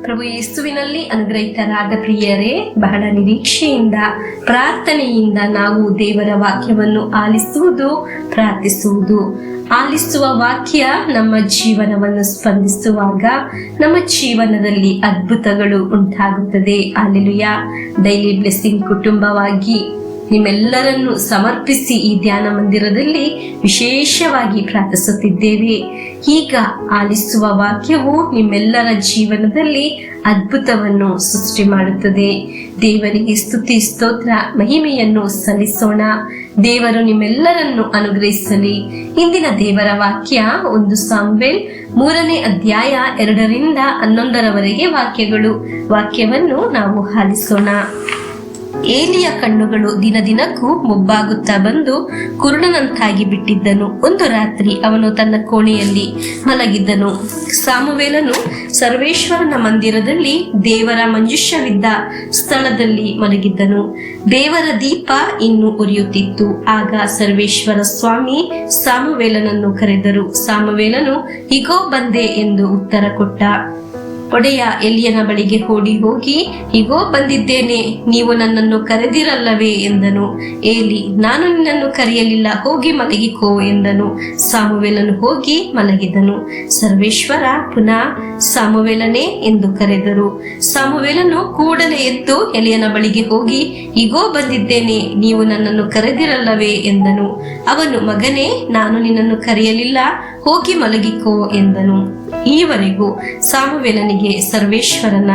ಪ್ರಭು ಯೇಸುವಿನಲ್ಲಿ ಅನುಗ್ರಹಿತರಾದ ಪ್ರಿಯರೇ, ಬಹಳ ನಿರೀಕ್ಷೆಯಿಂದ ಪ್ರಾರ್ಥನೆಯಿಂದ ನಾವು ದೇವರ ವಾಕ್ಯವನ್ನು ಆಲಿಸುವುದು, ಪ್ರಾರ್ಥಿಸುವುದು. ಆಲಿಸುವ ವಾಕ್ಯ ನಮ್ಮ ಜೀವನವನ್ನು ಸ್ಪಂದಿಸುವಾಗ ನಮ್ಮ ಜೀವನದಲ್ಲಿ ಅದ್ಭುತಗಳು ಉಂಟಾಗುತ್ತದೆ. ಹಲ್ಲೆಲೂಯಾ. ಡೈಲಿ ಬ್ಲೆಸ್ಸಿಂಗ್ ಕುಟುಂಬವಾಗಿ ನಿಮ್ಮೆಲ್ಲರನ್ನು ಸಮರ್ಪಿಸಿ ಈ ಧ್ಯಾನ ಮಂದಿರದಲ್ಲಿ ವಿಶೇಷವಾಗಿ ಪ್ರಾರ್ಥಿಸುತ್ತಿದ್ದೇವೆ. ಈಗ ಆಲಿಸುವ ವಾಕ್ಯವು ನಿಮ್ಮೆಲ್ಲರ ಜೀವನದಲ್ಲಿ ಅದ್ಭುತವನ್ನು ಸೃಷ್ಟಿ ಮಾಡುತ್ತದೆ. ದೇವರಿಗೆ ಸ್ತುತಿ, ಸ್ತೋತ್ರ, ಮಹಿಮೆಯನ್ನು ಸಲ್ಲಿಸೋಣ. ದೇವರು ನಿಮ್ಮೆಲ್ಲರನ್ನು ಅನುಗ್ರಹಿಸಲಿ. ಇಂದಿನ ದೇವರ ವಾಕ್ಯ 1 ಸಾಮುವೇಲ್ 3ನೇ ಅಧ್ಯಾಯ 2ರಿಂದ 11ರವರೆಗೆ ವಾಕ್ಯವನ್ನು ನಾವು ಆಲಿಸೋಣ. ಏಲಿಯ ಕಣ್ಣುಗಳು ದಿನದಿನಕ್ಕೂ ಮೊಬ್ಬಾಗುತ್ತಾ ಬಂದು ಕುರುಡನಂತಾಗಿ ಬಿಟ್ಟಿದ್ದನು. ಒಂದು ರಾತ್ರಿ ಅವನು ತನ್ನ ಕೋಣೆಯಲ್ಲಿ ಮಲಗಿದ್ದನು. ಸಾಮುವೇಲನು ಸರ್ವೇಶ್ವರನ ಮಂದಿರದಲ್ಲಿ ದೇವರ ಮಂಜೂಷವಿದ್ದ ಸ್ಥಳದಲ್ಲಿ ಮಲಗಿದ್ದನು. ದೇವರ ದೀಪ ಇನ್ನೂ ಉರಿಯುತ್ತಿತ್ತು. ಆಗ ಸರ್ವೇಶ್ವರ ಸ್ವಾಮಿ ಸಾಮುವೇಲನನ್ನು ಕರೆದರು. ಸಾಮುವೇಲನು ಇಗೋ ಬಂದೆ ಎಂದು ಉತ್ತರ ಕೊಟ್ಟ. ಒಡೆಯ ಎಲಿಯನ ಬಳಿಗೆ ಓಡಿ ಹೋಗಿ, ಇಗೋ ಬಂದಿದ್ದೇನೆ, ನೀವು ನನ್ನನ್ನು ಕರೆದಿರಲ್ಲವೇ ಎಂದನು. ಏಲಿ, ನಾನು ನಿನ್ನನ್ನು ಕರೆಯಲಿಲ್ಲ, ಹೋಗಿ ಮಲಗಿಕೋ ಎಂದನು. ಸಾಮುವೇಲನು ಹೋಗಿ ಮಲಗಿದನು. ಸರ್ವೇಶ್ವರ ಪುನಃ ಸಾಮುವೇಲನೇ ಎಂದು ಕರೆದರು. ಸಾಮುವೇಲನು ಕೂಡಲೇ ಎದ್ದು ಎಲಿಯನ ಬಳಿಗೆ ಹೋಗಿ, ಇಗೋ ಬಂದಿದ್ದೇನೆ, ನೀವು ನನ್ನನ್ನು ಕರೆದಿರಲ್ಲವೇ ಎಂದನು. ಅವನು, ಮಗನೇ, ನಾನು ನಿನ್ನನ್ನು ಕರೆಯಲಿಲ್ಲ, ಹೋಗಿ ಮಲಗಿಕೋ ಎಂದನು. ಈವರೆಗೂ ಸಾಮುವೇಲನಿಗೆ ಸರ್ವೇಶ್ವರನ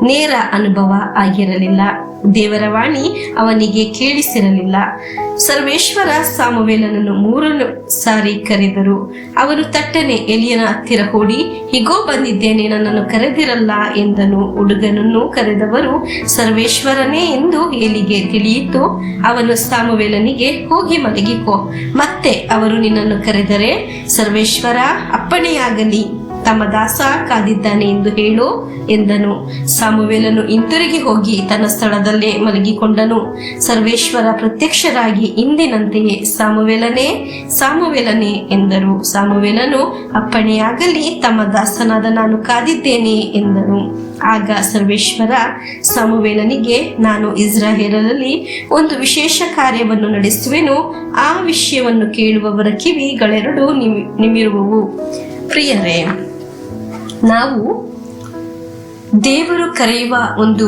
ನೇರ ಅನುಭವ ಆಗಿರಲಿಲ್ಲ. ದೇವರ ವಾಣಿ ಅವನಿಗೆ ಕೇಳಿಸಿರಲಿಲ್ಲ. ಸರ್ವೇಶ್ವರ ಸಾಮುವೇಲನನ್ನು 3 ಸಾರಿ ಕರೆದರು. ಅವನು ತಟ್ಟನೆ ಎಲಿಯನ ಹತ್ತಿರ ಓಡಿ, ಹೀಗೋ ಬಂದಿದ್ದೇನೆ, ನನ್ನನ್ನು ಕರೆದಿರಲ್ಲ ಎಂದನು. ಹುಡುಗನನ್ನು ಕರೆದವರು ಸರ್ವೇಶ್ವರನೇ ಎಂದು ಏಲಿಗೆ ತಿಳಿಯಿತು. ಅವನು ಸಾಮುವೇಲನಿಗೆ, ಹೋಗಿ ಮಲಗಿಕೋ, ಮತ್ತೆ ಅವರು ನಿನ್ನನ್ನು ಕರೆದರೆ ಸರ್ವೇಶ್ವರ ಅಪ್ಪಣೆಯಾಗಲಿ, ತಮ್ಮ ದಾಸ ಕಾದಿದ್ದಾನೆ ಎಂದು ಹೇಳು ಎಂದನು. ಸಾಮುವೇಲನು ಹಿಂತಿರುಗಿ ಹೋಗಿ ತನ್ನ ಸ್ಥಳದಲ್ಲೇ ಮಲಗಿಕೊಂಡನು. ಸರ್ವೇಶ್ವರ ಪ್ರತ್ಯಕ್ಷರಾಗಿ ಇಂದಿನಂತೆಯೇ ಸಾಮುವೇಲನೇ, ಸಾಮುವೇಲನೇ ಎಂದರು. ಸಾಮುವೇಲನು, ಅಪ್ಪಣೆಯಾಗಲಿ, ತಮ್ಮ ದಾಸನಾದ ನಾನು ಕಾದಿದ್ದೇನೆ ಎಂದನು. ಆಗ ಸರ್ವೇಶ್ವರ ಸಾಮುವೇಲನಿಗೆ, ನಾನು ಇಸ್ರಾಯೇಲರಲ್ಲಿ ಒಂದು ವಿಶೇಷ ಕಾರ್ಯವನ್ನು ನಡೆಸುವೆನು, ಆ ವಿಷಯವನ್ನು ಕೇಳುವವರ ಕಿವಿಗಳೆರಡು ನಿಮಿರುವವು. ಪ್ರಿಯರೇ, ನಾವು ದೇವರು ಕರೆಯುವ ಒಂದು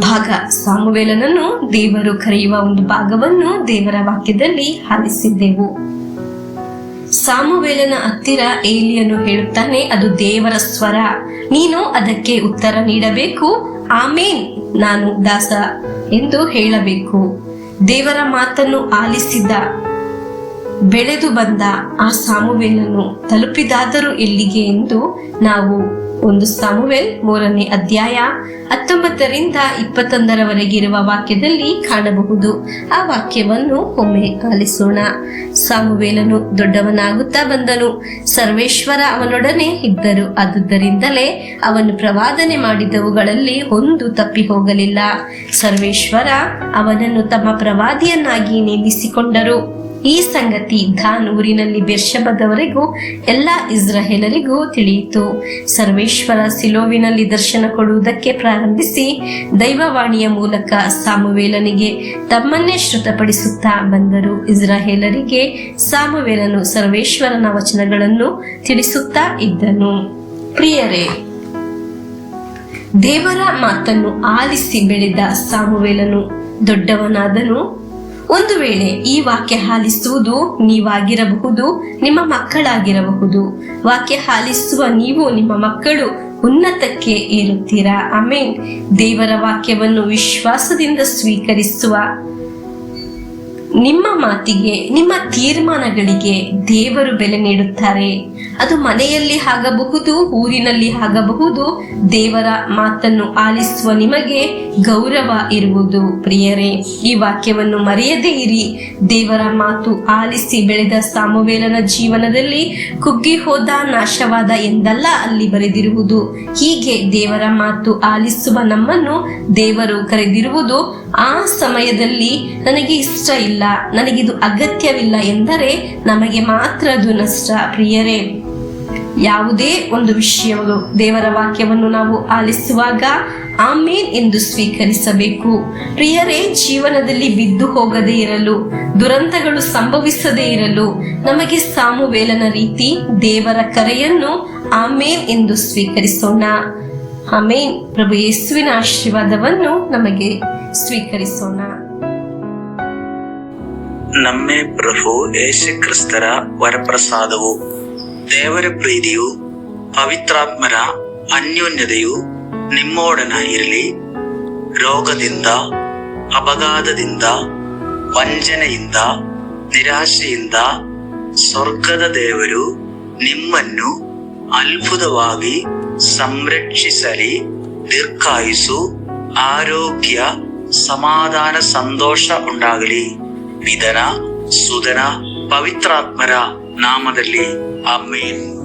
ಭಾಗ, ಸಾಮುವೇಲನನ್ನು ದೇವರು ಕರೆಯುವ ಒಂದು ಭಾಗವನ್ನು ದೇವರ ವಾಕ್ಯದಲ್ಲಿ ಆಲಿಸಿದ್ದೆವು. ಸಾಮುವೇಲನ ಹತ್ತಿರ ಏಲಿಯನು ಹೇಳುತ್ತಾನೆ, ಅದು ದೇವರ ಸ್ವರ, ನೀನು ಅದಕ್ಕೆ ಉತ್ತರ ನೀಡಬೇಕು, ಆಮೇನ್, ನಾನು ದಾಸ ಎಂದು ಹೇಳಬೇಕು. ದೇವರ ಮಾತನ್ನು ಆಲಿಸಿದ ಬೆಳೆದು ಬಂದ ಆ ಸಾಮುವೇಲನು ತಲುಪಿದಾದರೂ ಎಲ್ಲಿಗೆ ಎಂದು ನಾವು 1 ಸಾಮುವೇಲ್ 3ನೇ ಅಧ್ಯಾಯ 19ರಿಂದ 21ರವರೆಗಿರುವ ವಾಕ್ಯದಲ್ಲಿ ಕಾಣಬಹುದು. ಆ ವಾಕ್ಯವನ್ನು ಒಮ್ಮೆ ಆಲಿಸೋಣ. ಸಾಮುವೇಲನು ದೊಡ್ಡವನಾಗುತ್ತಾ ಬಂದನು. ಸರ್ವೇಶ್ವರ ಅವನೊಡನೆ ಇದ್ದರು. ಆದುದರಿಂದಲೇ ಅವನು ಪ್ರವಾದನೆ ಮಾಡಿದವುಗಳಲ್ಲಿ ಒಂದು ತಪ್ಪಿ ಹೋಗಲಿಲ್ಲ. ಸರ್ವೇಶ್ವರ ಅವನನ್ನು ತಮ್ಮ ಪ್ರವಾದಿಯನ್ನಾಗಿ ನೇಮಿಸಿಕೊಂಡರು. ಈ ಸಂಗತಿ ದಾನ್ ಊರಿನಲ್ಲಿ ಬೇರ್ಷೆಬದವರೆಗೂ ಎಲ್ಲ ಇಸ್ರಾಯೇಲರಿಗೂ ತಿಳಿಯಿತು. ಸರ್ವೇಶ್ವರ ಸಿಲೋವಿನಲ್ಲಿ ದರ್ಶನ ಕೊಡುವುದಕ್ಕೆ ಪ್ರಾರಂಭಿಸಿ ದೈವವಾಣಿಯ ಮೂಲಕ ಸಾಮುವೇಲನಿಗೆ ತಮ್ಮನ್ನೇ ಶ್ರುತಪಡಿಸುತ್ತಾ ಬಂದರು. ಇಸ್ರಾಯೇಲರಿಗೆ ಸಾಮುವೇಲನು ಸರ್ವೇಶ್ವರನ ವಚನಗಳನ್ನು ತಿಳಿಸುತ್ತಾ ಇದ್ದನು. ಪ್ರಿಯರೇ, ದೇವರ ಮಾತನ್ನು ಆಲಿಸಿ ಬೆಳೆದ ಸಾಮುವೇಲನು ದೊಡ್ಡವನಾದನು. ಒಂದು ವೇಳೆ ಈ ವಾಕ್ಯ ಆಲಿಸುವುದು ನೀವಾಗಿರಬಹುದು, ನಿಮ್ಮ ಮಕ್ಕಳಾಗಿರಬಹುದು. ವಾಕ್ಯ ಆಲಿಸುವ ನೀವು, ನಿಮ್ಮ ಮಕ್ಕಳು ಉನ್ನತಕ್ಕೆ ಏರುತ್ತೀರಾ. ಆಮೇನ್. ದೇವರ ವಾಕ್ಯವನ್ನು ವಿಶ್ವಾಸದಿಂದ ಸ್ವೀಕರಿಸುವ ನಿಮ್ಮ ಮಾತಿಗೆ, ನಿಮ್ಮ ತೀರ್ಮಾನಗಳಿಗೆ ದೇವರು ಬೆಲೆ ನೀಡುತ್ತಾರೆ. ಅದು ಮನೆಯಲ್ಲಿ ಆಗಬಹುದು, ಊರಿನಲ್ಲಿ ಆಗಬಹುದು. ದೇವರ ಮಾತನ್ನು ಆಲಿಸುವ ನಿಮಗೆ ಗೌರವ ಇರುವುದು. ಪ್ರಿಯರೇ, ಈ ವಾಕ್ಯವನ್ನು ಮರೆಯದೇ ಇರಿ. ದೇವರ ಮಾತು ಆಲಿಸಿ ಬೆಳೆದ ಸಾಮುವೇಲನ ಜೀವನದಲ್ಲಿ ಕುಗ್ಗಿ ಹೋದ, ನಾಶವಾದ ಎಂದಲ್ಲ ಅಲ್ಲಿ ಬರೆದಿರುವುದು. ಹೀಗೆ ದೇವರ ಮಾತು ಆಲಿಸುವ ನಮ್ಮನ್ನು ದೇವರು ಕರೆದಿರುವುದು ಆ ಸಮಯದಲ್ಲಿ ನನಗೆ ಇಷ್ಟ ಇಲ್ಲ, ನನಗಿದು ಅಗತ್ಯವಿಲ್ಲ ಎಂದರೆ ನಮಗೆ ಮಾತ್ರ ಅದು ನಷ್ಟ. ಪ್ರಿಯರೇ, ಯಾವುದೇ ಒಂದು ವಿಷಯಗಳು ದೇವರ ವಾಕ್ಯವನ್ನು ನಾವು ಆಲಿಸುವಾಗ ಆಮೇನ್ ಎಂದು ಸ್ವೀಕರಿಸಬೇಕು. ಪ್ರಿಯರೇ, ಜೀವನದಲ್ಲಿ ಬಿದ್ದು ಹೋಗದೇ ಇರಲು, ದುರಂತಗಳು ಸಂಭವಿಸದೇ ಇರಲು ನಮಗೆ ಸಾಮುವೇಲನ ರೀತಿ ದೇವರ ಕರೆಯನ್ನು ಆಮೇನ್ ಎಂದು ಸ್ವೀಕರಿಸೋಣ. ಆಮೇನ್. ಪ್ರಭು ಯೇಸುವಿನ ಆಶೀರ್ವಾದವನ್ನು ನಮಗೆ ಸ್ವೀಕರಿಸೋಣ. ನಮ್ಮೇ ಪ್ರಭು ಯೇಸು ಕ್ರಿಸ್ತರ ವರಪ್ರಸಾದವು, ದೇವರ ಪ್ರೀತಿಯು, ಪವಿತ್ರಾತ್ಮರ ಅನ್ಯೋನ್ಯತೆಯು ನಿಮ್ಮೊಡನ ಇರಲಿ. ರೋಗದಿಂದ, ಅಪಘಾತದಿಂದ, ವಂಚನೆಯಿಂದ, ನಿರಾಶೆಯಿಂದ ಸ್ವರ್ಗದ ದೇವರು ನಿಮ್ಮನ್ನು ಅದ್ಭುತವಾಗಿ ಸಂರಕ್ಷಿಸಲಿ. ದೀರ್ಘಾಯುಸ್ಸು, ಆರೋಗ್ಯ, ಸಮಾಧಾನ, ಸಂತೋಷ ಉಂಟಾಗಲಿ. ಪಿತನ, ಸುತನ, ಪವಿತ್ರಾತ್ಮರ ನಾಮದಲ್ಲಿ ಆಮೆನ್.